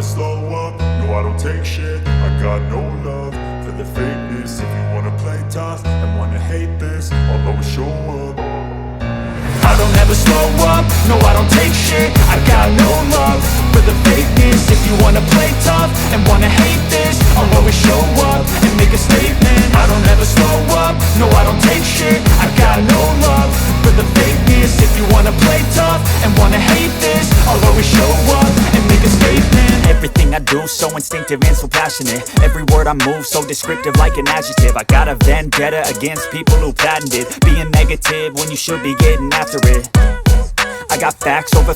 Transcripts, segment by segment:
never slow up, no I don't take shit. I got no love for the fakeness. If you wanna play tough and wanna hate this, I'll always show up. I don't ever slow up, no I don't take shit. I got no love for the fakeness. If you wanna play tough and wanna hate this, I'll always show up and make a statement. I don't ever slow up, no I don't take shit. I got no love for the fakeness. If you wanna play tough and wanna hate this, I'll always show up and make a statement. Everything I do so instinctive and so passionate. Every word I move so descriptive like an adjective. I got a vendetta against people who patented being negative when you should be getting after it. I got facts over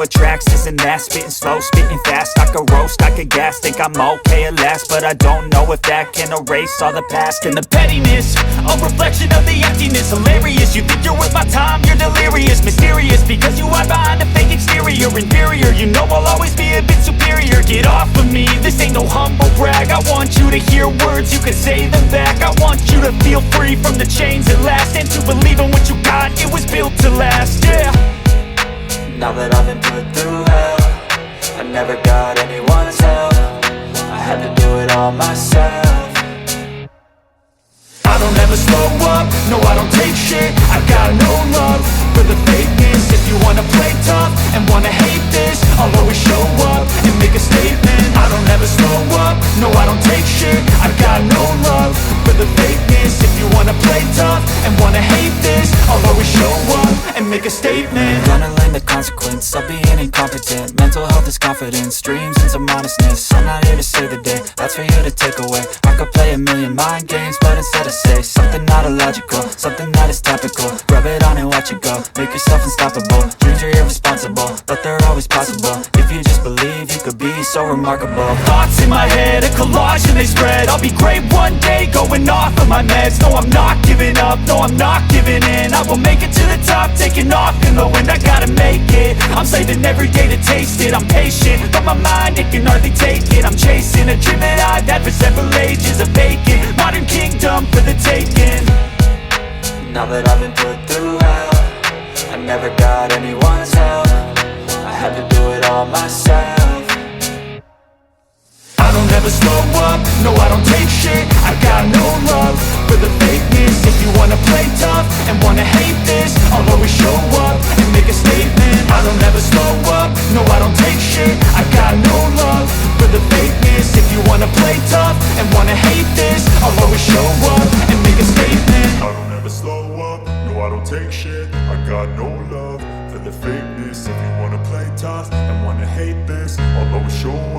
tracks, this and that. Spitting slow, spitting fast. I could roast, I could gas. Think I'm okay at last, but I don't know if that can erase all the past. And the pettiness, a reflection of the emptiness. Hilarious, you think you're worth my time, you're delirious. Mysterious, because you hide behind a fake exterior. Inferior, you know I'll always be a bit superior. Get off of me, this ain't no humble brag. I want you to hear words, you can say them back. I want you to feel free from the chains at last, and to believe in what you got, it was built to last, yeah. Now that I've been put through hell, I never got anyone's help. I had to do it all myself. I don't ever slow up, no I don't take shit. I got no love for the fakeness. If you wanna play tough and wanna hate this, I'll always show up and make a statement. I don't ever slow up, no I don't take shit. I got no love for the fakeness. If you wanna play tough and wanna hate this, I'll always show up and make a statement. Gonna learn the consequence of being incompetent. Mental health is confidence, dreams and some honestness. I'm not here to save the day, that's for you to take away. I could play a million mind games, but instead I say something not illogical, something that is topical. Rub it on and watch it go, make yourself unstoppable. Dreams are irresponsible, but they're always possible. If you just believe, you could be so remarkable. Thoughts in my head, a collage and they spread. I'll be great one day, going off of my meds. No, I'm not giving up, no, I'm not giving in. I will make it to the top, taking off in the wind. I gotta make it, I'm saving every day to taste it. I'm patient, but my mind, it can hardly take it. I'm chasing a dream that I've had for several ages. A vacant, modern kingdom for the taking. Now that I've been put through hell, I never got anyone's help. I had to do it all myself. I don't ever slow up, no I don't take shit. I got no love for the fakeness. If you wanna play tough and wanna hate this, I'll always show up and make a statement. I don't ever slow up, no I don't take shit. I got no love for the fakeness. If you wanna play tough and wanna hate this, I'll always show up and make a statement. I don't ever slow up, no I don't take shit. I got no love for the fakeness. If you wanna play tough and wanna hate this, I'll always show up